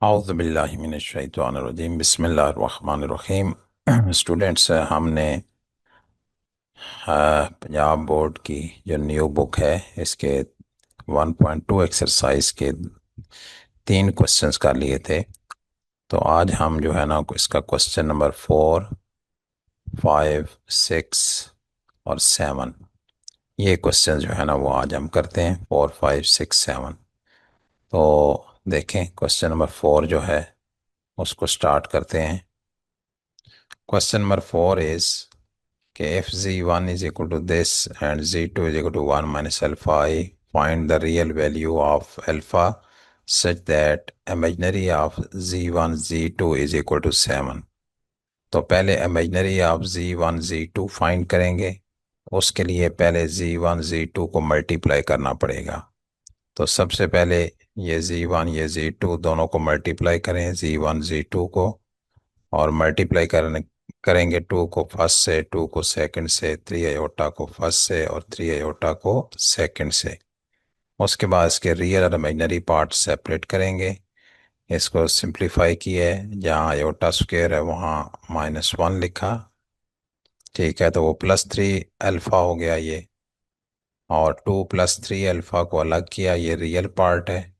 औज़ुबिल्लाहिमिनश्शैतानिर्रजीम बिस्मिल्लाहिर्रहमानिर्रहीम। स्टूडेंट्स, हमने पंजाब बोर्ड की जो न्यू बुक है इसके 1.2 एक्सरसाइज के 3 क्वेश्चंस कर लिए थे। तो आज हम जो है ना इसका क्वेश्चन नंबर 4, 5, 6 और 7, ये क्वेश्चन जो है ना वो आज हम करते हैं। 4, 5, 6, 7। तो देखें, क्वेश्चन नंबर 4 जो है उसको स्टार्ट करते हैं। क्वेश्चन नंबर 4 इज कि if z1 is equal to this and z2 is equal to 1 minus alpha I, find the real value of alpha such that imaginary of z1 z2 is equal to 7। तो पहले imaginary of z1 z2 find करेंगे। उसके लिए पहले z1 z2 को multiply करना पड़ेगा। तो सबसे पहले ये z1 ये z2 दोनों को मल्टीप्लाई करें, z1 z2 को। और मल्टीप्लाई करेंगे 2 को फर्स्ट से, 2 को सेकंड से, 3 आयोटा को फर्स्ट से और 3 आयोटा को सेकंड से। उसके बाद इसके रियल और इमेजिनरी पार्ट सेपरेट करेंगे। इसको सिंप्लीफाई किया है, जहाँ आयोटा स्क्वायर है वहाँ -1 लिखा। ठीक है, तो वो +3 अल्फा हो गया ये। और 2 + 3 अल्फा को अलग किया, ये रियल पार्ट है।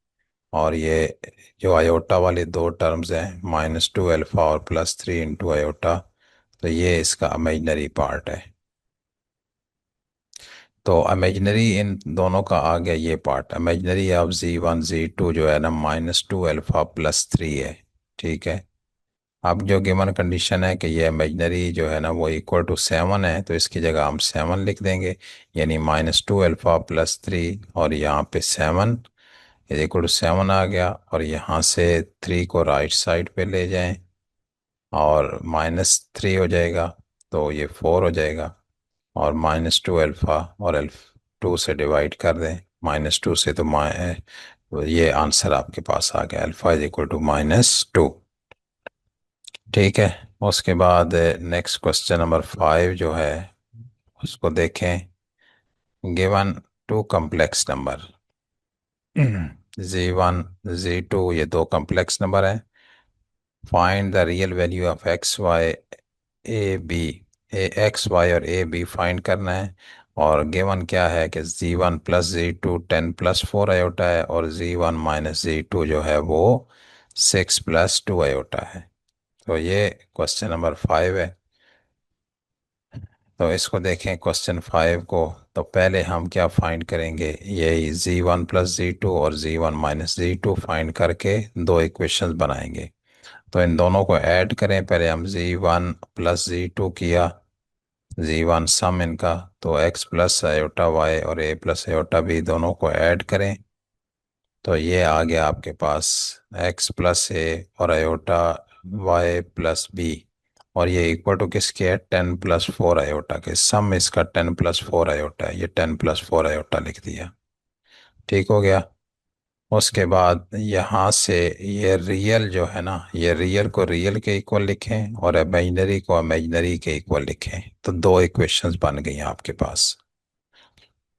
और ये जो आयोटा वाले दो टर्म्स हैं, -2 अल्फा और +3 इंटू आयोटा, तो ये इसका इमेजिनरी पार्ट है। तो इमेजिनरी इन दोनों का आ गया ये part. Imaginary of z1 z2 जो है ना -2 अल्फा +3 है। ठीक है, अब जो गिवन कंडीशन है कि ये इमेजिनरी जो है ना वो इक्वल टू 7 है, तो इसकी जगह हम 7 लिख देंगे। यानी -2 अल्फा +3 और यहाँ पे 7 इक्वल टू 7 आ गया। और यहाँ से 3 को राइट साइड पे ले जाएं और -3 हो जाएगा, तो ये 4 हो जाएगा। और -2 अल्फा और 2 से डिवाइड कर दें, -2 से, तो ये आंसर आपके पास आ गया, अल्फा इज इक्वल टू -2। ठीक है, उसके बाद नेक्स्ट क्वेश्चन नंबर 5 जो है उसको देखें। Given to complex number z1 z2, ये दो कम्प्लेक्स नंबर हैं। Find the real value of x y a b. X y और ए बी फाइंड करना है। और गिवन क्या है कि z1 + z2 10 + 4 आयोटा है, और z1 - z2 जो है वो 6 + 2 आयोटा है। तो ये क्वेश्चन नंबर 5 है। तो इसको देखें क्वेश्चन 5 को। तो पहले हम क्या फाइंड करेंगे, यही z1 + z2 और z1 - z2 फाइंड करके दो इक्वेशंस बनाएंगे। तो इन दोनों को ऐड करें। पहले हम z1 + z2 किया, z1 सम इनका, तो x + आयोटा y और a + आयोटा b दोनों को ऐड करें। तो ये आ गया आपके पास x + a और आयोटा y + b। और ये इक्वल टू किसके है, 10 + 4 आयोटा के। सम इसका 10 + 4 आयोटा है, ये 10 + 4 आयोटा लिख दिया। ठीक हो गया। उसके बाद यहाँ से ये रियल जो है ना, ये रियल को रियल के इक्वल लिखें और इमेजिनरी को इमेजिनरी के इक्वल लिखें। तो दो इक्वेशंस बन गई हैं आपके पास।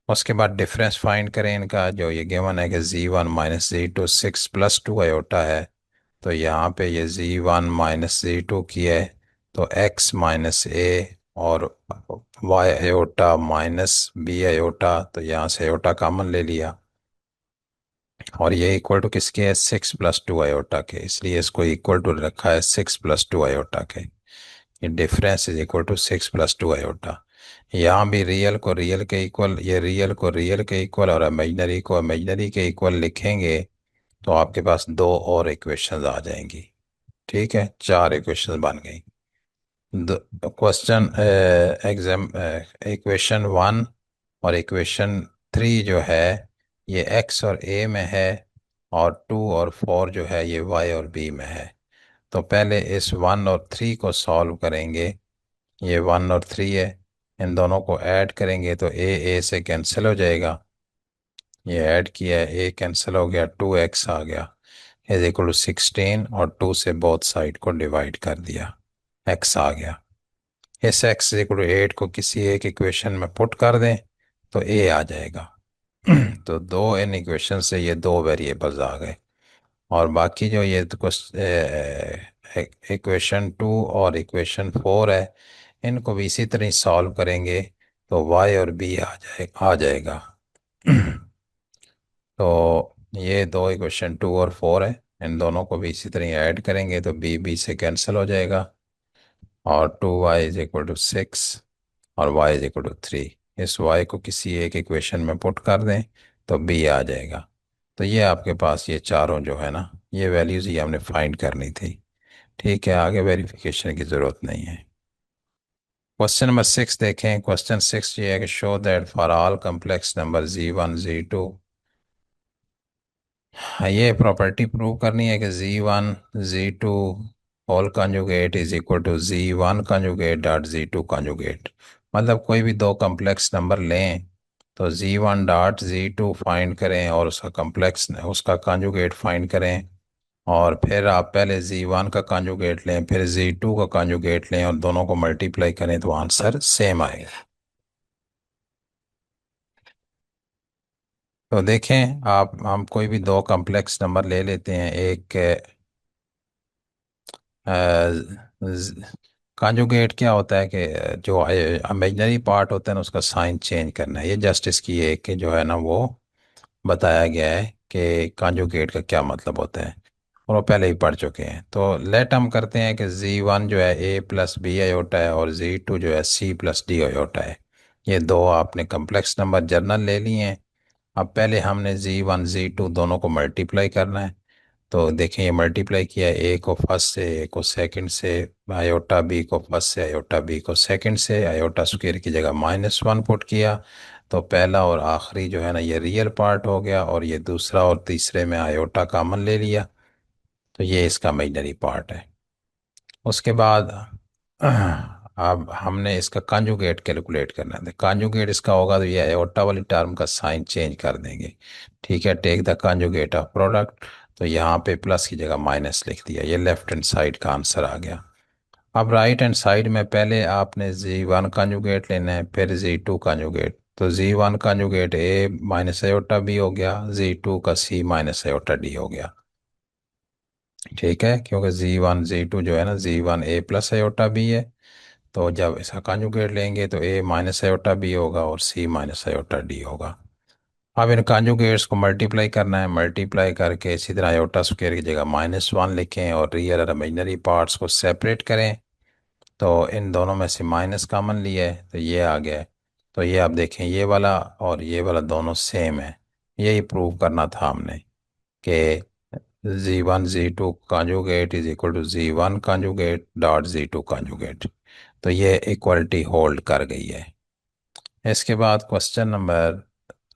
उसके बाद डिफरेंस फाइंड करें इनका। जो ये गिवन है कि z1 - z2 6 + 2 आयोटा है, तो यहाँ पे ये z1 - z2 की है, तो x - a और y आयोटा -b आयोटा, तो यहाँ से आयोटा कॉमन ले लिया। और ये इक्वल टू किसके है, 6 + 2 आयोटा के, इसलिए इसको इक्वल टू रखा है 6 + 2 आयोटा के। ये difference is equal to 6 + 2 iota. यहाँ भी रियल को रियल के इक्वल, ये रियल को रियल के इक्वल और इमेजिनरी को इमेजिनरी के इक्वल लिखेंगे, तो आपके पास दो और इक्वेशंस आ जाएंगी। ठीक है, चार इक्वेशंस बन गई। क्वेश्चन एग्जाम इक्वेशन 1 और इक्वेशन 3 जो है ये x और a में है, और 2 और 4 जो है ये y और b में है। तो पहले इस 1 और 3 को सॉल्व करेंगे। ये 1 और 3 है, इन दोनों को ऐड करेंगे तो a से कैंसिल हो जाएगा। ये ऐड किया है, a कैंसिल हो गया, 2x आ गया इज इक्वल टू 16, और 2 से बोथ साइड को डिवाइड कर दिया, x आ गया। इस x इक्वल टू 8 को किसी एक इक्वेशन में पुट कर दें तो a आ जाएगा। तो दो इन इक्वेशन से ये दो वेरिएबल्स आ गए। और बाकी जो ये तो इक्वेशन 2 और इक्वेशन 4 है, इनको भी इसी तरह सॉल्व करेंगे तो y और b आ जाएगा। तो ये दो इक्वेशन 2 और 4 है, इन दोनों को भी इसी तरह ऐड करेंगे तो b से कैंसिल हो जाएगा, और 2y = 6 और y = 3। इस y को किसी एक इक्वेशन में पुट कर दें तो b आ जाएगा। तो ये आपके पास ये चारों जो है ना, ये वैल्यूज़ ये हमने फाइंड करनी थी। ठीक है, आगे वेरिफिकेशन की ज़रूरत नहीं है। क्वेश्चन नंबर 6 देखें। क्वेश्चन 6 ये है कि show that for all complex number z1 z2, ये प्रॉपर्टी प्रूव करनी है कि z1 z2 whole conjugate is equal to z1 conjugate dot z2 conjugate. मतलब कोई भी दो कम्प्लेक्स नंबर लें तो z1 डॉट z2 फाइंड करें और उसका कंजुगेट फाइंड करें, और फिर आप पहले z1 का कंजुगेट लें फिर z2 का कंजुगेट लें और दोनों को मल्टीप्लाई करें तो आंसर सेम आएगा। तो देखें आप, हम कोई भी दो कॉम्प्लेक्स नंबर ले लेते हैं। एक कॉन्जुगेट क्या होता है कि जो इमेजिनरी पार्ट होता है ना उसका साइन चेंज करना है। ये जस्ट इसकी एक जो है ना वो बताया गया है कि कॉन्जुगेट का क्या मतलब होता है, और वो पहले ही पढ़ चुके हैं। तो लेट हम करते हैं कि z1 जो है a+b i है और z2 जो है c+d है। ये दो आपने कम्प्लेक्स नंबर जर्नल ले लिए हैं। अब पहले हमने z1 z2 दोनों को मल्टीप्लाई करना है। तो देखें ये मल्टीप्लाई किया, ए को फर्स्ट से ए को सेकंड से, आयोटा बी को फर्स्ट से आयोटा बी को सेकंड से, आयोटा स्क्वायर की जगह -1 पुट किया। तो पहला और आखिरी जो है ना ये रियल पार्ट हो गया, और ये दूसरा और तीसरे में आयोटा कॉमन ले लिया, तो ये इसका इमेजिनरी पार्ट है। उसके बाद अब हमने इसका कॉन्जुगेट कैलकुलेट करना है। कॉन्जुगेट इसका होगा तो ये आयोटा वाली टर्म का साइन चेंज कर देंगे। ठीक है, take the conjugate of product, तो यहाँ पे प्लस की जगह माइनस लिख दिया। ये लेफ्ट हैंड साइड का आंसर आ गया। अब राइट हैंड साइड में पहले आपने z1 कॉन्जुगेट लेना है फिर z2 कॉन्जुगेट। तो z1 कॉन्जुगेट a-i हो गया, z2 का c-i हो गया। ठीक है, क्योंकि z1 z2 जो है ना z1 a+i है, तो जब इसका कॉन्जुगेट लेंगे तो a-i होगा और c-i होगा। अब इन कॉन्जुगेट्स को मल्टीप्लाई करना है, मल्टीप्लाई करके इसी तरह आयोटा स्क्वायर की जगह -1 लिखें और रियल और इमेजिनरी पार्ट्स को सेपरेट करें। तो इन दोनों में से माइनस कॉमन लिया है तो ये आ गया है। तो ये आप देखें ये वाला और ये वाला दोनों सेम है। यही प्रूव करना था हमने कि z1 z2 conjugate is equal to z1 conjugate dot z2 conjugate। तो ये इक्वलिटी होल्ड कर गई है। इसके बाद क्वेश्चन नंबर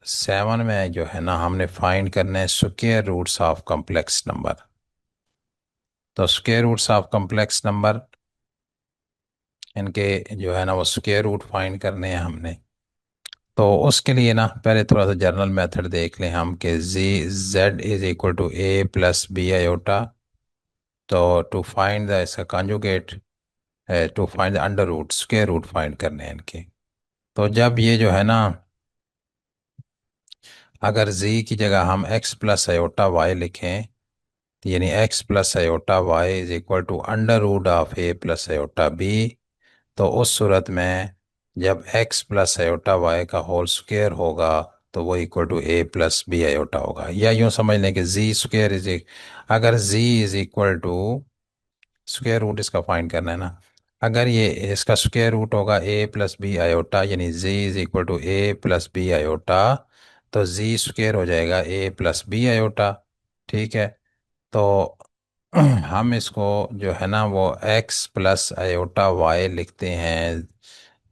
7 में जो है ना हमने फाइंड करना है square roots of complex number. तो square roots of complex number, इनके जो है ना वो स्क्वायर रूट फाइंड करने हैं हमने। तो उसके लिए ना पहले थोड़ा सा जनरल मेथड देख लें हम कि z=a+b i। तो टू फाइंड द इसका conjugate, to find the under root, square root find करने हैं इनके। तो जब ये जो है ना, अगर z की जगह हम x+i लिखें, तो यानी x+i/y = √a+i/b, तो उस सूरत में जब x+i/y का होल स्क्वायर होगा तो वो =a+b/i होगा। या यूं समझ लें कि z स्क्वायर अगर z is equal to, square root इसका फाइंड करना है ना, अगर ये इसका स्क्वायर रूट होगा a+b/i यानी z is equal to a+b/i, तो z स्क्वायर हो जाएगा a+b/i। ठीक है, तो हम इसको जो है ना वो x+i/y लिखते हैं,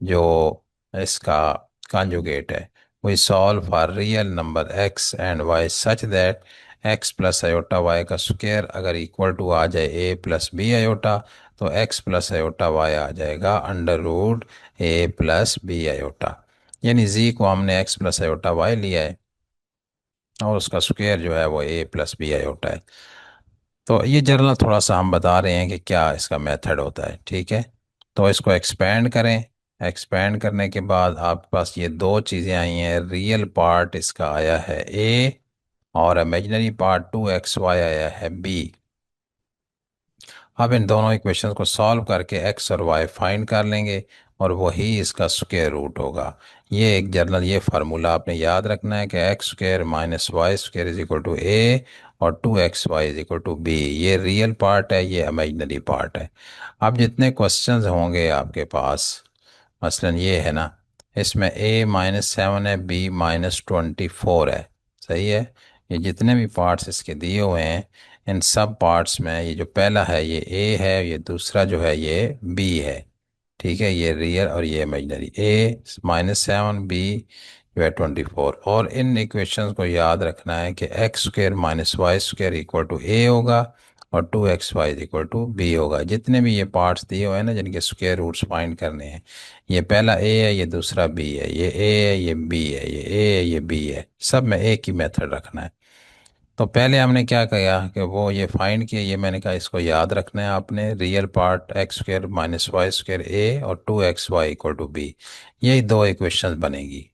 जो इसका कॉन्जुगेट है। We solve for real number x and y such that x+i/y का स्क्वायर अगर इक्वल टू आ जाए a+b/i, तो x+i/y आ जाएगा √a+b/i। यानी z को हमने x+i/y लिया है और उसका स्क्वायर जो है वो a+b/i है। तो ये जनरल थोड़ा सा हम बता रहे हैं कि क्या इसका मेथड होता है। ठीक है, तो इसको एक्सपेंड करें। एक्सपेंड करने के बाद आपके पास ये दो चीज़ें आई हैं, रियल पार्ट इसका आया है a और इमेजिनरी पार्ट 2xy आया है बी। अब इन दोनों इक्वेशंस को सॉल्व करके एक्स और वाई फाइंड कर लेंगे और वही इसका स्क्वायर रूट होगा। ये एक जनरल ये फार्मूला आपने याद रखना है कि x square minus y square is equal to A और 2xy is equal to B. ये रियल पार्ट है, ये इमेजिनरी पार्ट है। अब जितने क्वेश्चंस होंगे आपके पास, मसलन ये है ना, इसमें a-7 है, b-24 है, सही है। ये जितने भी पार्ट्स इसके दिए हुए हैं, इन सब पार्ट्स में ये जो पहला है ये a है, ये दूसरा जो है ये b है। ठीक है, ये रियल और ये इमेजिनरी। a-7 b जो है 24। और इन इक्वेशंस को याद रखना है कि x square minus y square equal to A होगा और 2xy इक्वल टू बी होगा। जितने भी ये पार्ट्स दिए हुए हैं ना जिनके स्क्वायर रूट्स फाइंड करने हैं, ये पहला ए है, ये दूसरा बी है, ये ए है, ये बी है, ये ए है, ये बी है, सब में एक ही मेथड रखना है। तो पहले हमने क्या किया कि वो ये फाइंड किया, ये मैंने कहा इसको याद रखना है आपने, real part x square minus y square A और 2xy इक्वल टू बी। यही दो इक्वेशंस बनेगी।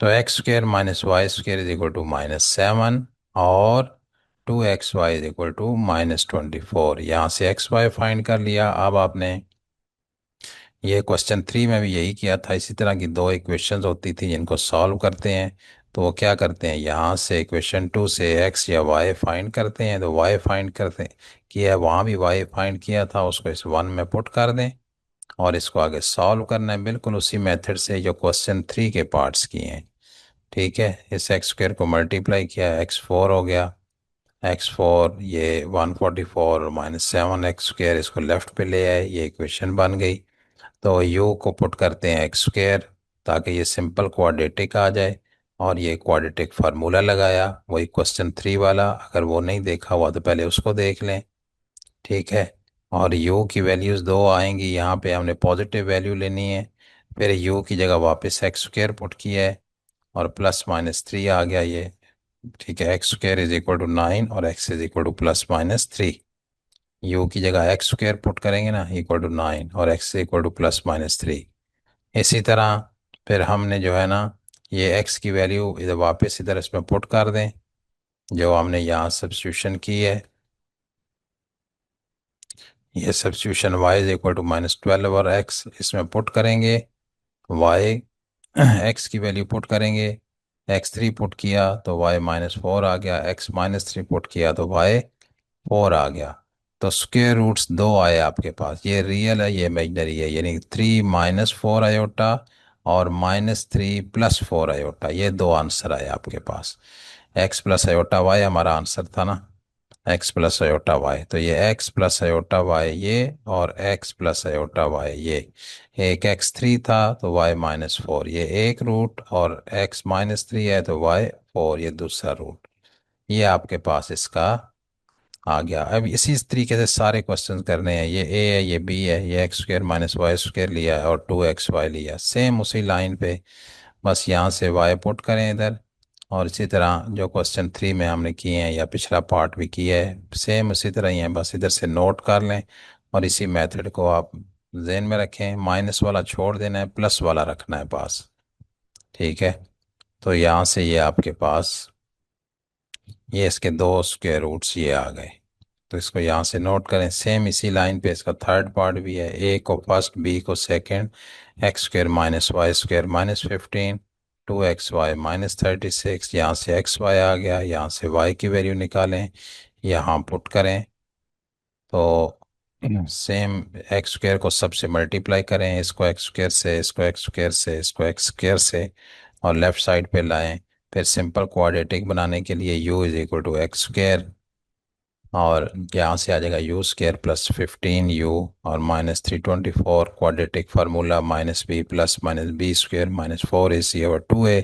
तो x square minus y square is equal to -7 और 2xy इज इक्वल टू -24। यहाँ से एक्स वाई फाइंड कर लिया। अब आपने ये क्वेश्चन 3 में भी यही किया था, इसी तरह की दो इक्वेशंस होती थी जिनको सॉल्व करते हैं। तो वो क्या करते हैं, यहाँ से इक्वेशन 2 से एक्स या वाई फाइंड करते हैं, तो वाई फाइंड करते किया, वहाँ भी वाई फाइंड किया था, उसको इस 1 में पुट कर दें और इसको आगे सॉल्व करना है बिल्कुल उसी मेथड से जो क्वेश्चन 3 के पार्ट्स किए हैं। ठीक है, इस एक्स स्क्वायर को मल्टीप्लाई किया, x4 हो गया, x4 ये 144 -7 एक्स स्क्वायर, इसको लेफ्ट पे ले आए, ये इक्वेशन बन गई। तो u को पुट करते हैं एक्स स्क्वायर ताकि ये सिंपल क्वाड्रेटिक आ जाए, और ये क्वाड्रेटिक फार्मूला लगाया वही क्वेश्चन 3 वाला, अगर वो नहीं देखा हुआ तो पहले उसको देख लें। ठीक है, और u की वैल्यूज़ दो आएंगी, यहाँ पे हमने पॉजिटिव वैल्यू लेनी है। फिर u की जगह वापस एक्स स्क्वायर पुट किया है और +-3 आ गया ये। ठीक है, x square is equal to 9 और x is equal to +-3। U की जगह एक्स स्क्वायर पुट करेंगे ना, इक्वल टू 9 और एक्स इक्वल टू +-3। इसी तरह फिर हमने जो है ना, ये एक्स की वैल्यू इधर वापस इधर इसमें पुट कर दें जो हमने यहाँ सब्स्टिट्यूशन की है। ये substitution y is equal to -12 और x इसमें पुट करेंगे, y x की वैल्यू पुट करेंगे, x3 पुट किया तो y -4 आ गया, x -3 पुट किया तो y 4 आ गया। तो स्क्वेयर रूट्स दो आए आपके पास, ये रियल है ये इमेजनरी है, यानी 3 -4 आयोटा और -3 + 4 आयोटा, ये दो आंसर आए आपके पास। x प्लस आयोटा y हमारा आंसर था ना, x प्लस आयोटा वाई, तो ये x प्लस आयोटा वाई ये और x प्लस आयोटा वाई ये। एक x3 था तो y -4, ये एक रूट, और x -3 है तो y 4 ये दूसरा रूट। ये आपके पास इसका आ गया। अब इसी तरीके से सारे क्वेश्चन करने हैं, ये a है, ये b है, ये x square minus y square लिया है और 2xy लिया, सेम उसी लाइन पे, बस यहाँ से y पुट करें इधर। और इसी तरह जो क्वेश्चन 3 में हमने किए हैं या पिछला पार्ट भी किया है, सेम उसी तरह ही है, बस इधर से नोट कर लें और इसी मेथड को आप जहन में रखें। माइनस वाला छोड़ देना है, प्लस वाला रखना है पास। ठीक है, तो यहाँ से ये आपके पास ये इसके दो स्क्वायर रूट्स ये आ गए। तो इसको यहाँ से नोट करें, सेम इसी लाइन पे इसका थर्ड पार्ट भी है, ए को फर्स्ट बी को second, x square minus y square -15 2xy -36, यहाँ से एक्स वाई आ गया, यहाँ से वाई की वैल्यू निकालें, यहाँ पुट करें। तो सेम एक्स स्क्वायर को सबसे मल्टीप्लाई करें, इसको एक्स स्क्वायर से, इसको एक्स स्क्वायर से, इसको एक्स स्क्वायर से, और लेफ्ट साइड पे लाएं। फिर सिंपल क्वाड्रेटिक बनाने के लिए u is equal to x square, और यहाँ से आ जाएगा यू स्क्वायर +15u और -324, quadratic formula -b plus -b square -4ac और 2a।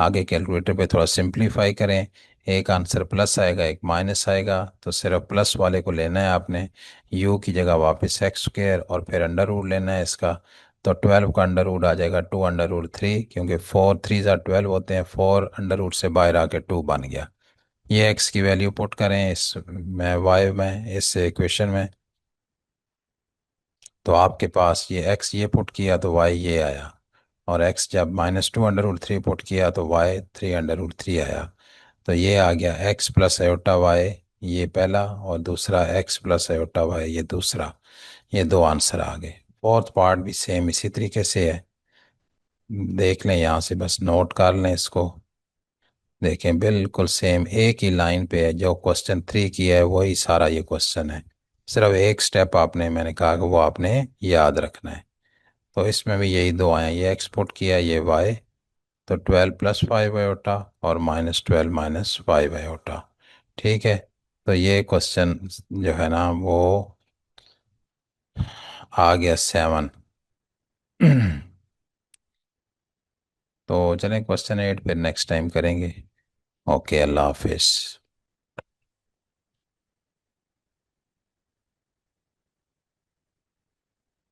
आगे कैलकुलेटर पे थोड़ा सिंप्लीफाई करें, एक आंसर प्लस आएगा एक माइनस आएगा, तो सिर्फ प्लस वाले को लेना है आपने, u की जगह वापस एक्स स्क्वायर और फिर अंडर रूट लेना है इसका। तो 12 का अंडर रूट आ जाएगा 2√3, क्योंकि 4 3 12 होते हैं, 4 अंडर रूट से बाहर आके 2 बन गया। ये एक्स की वैल्यू पुट करें इस में, वाई में, इस इक्वेशन में, तो आपके पास ये एक्स ये पुट किया तो वाई ये आया, और एक्स जब -2√3 पुट किया तो वाई 3√3 आया। तो ये आ गया एक्स प्लस आयोटा वाई, ये पहला, और दूसरा एक्स प्लस आयोटा वाई, ये दूसरा। ये दो आंसर आ गए। फोर्थ पार्ट भी सेम इसी तरीके से है। देख लें यहाँ से, बस नोट कर लें इसको। देखें बिल्कुल सेम एक ही लाइन पे है, जो क्वेश्चन 3 की है वही सारा ये क्वेश्चन है। सिर्फ एक स्टेप आपने, मैंने कहा कि वो आपने याद रखना है। तो इसमें भी यही दो आए हैं, ये एक्सपोर्ट किया, ये वाई। तो 12 + 5 आयोटा और -12 - 5 आयोटा। ठीक है। तो ये क्वेश्चन जो है ना वो आ गया 7। तो चलें क्वेश्चन 8 फिर नेक्स्ट टाइम करेंगे। ओके, अल्लाह हाफिज़।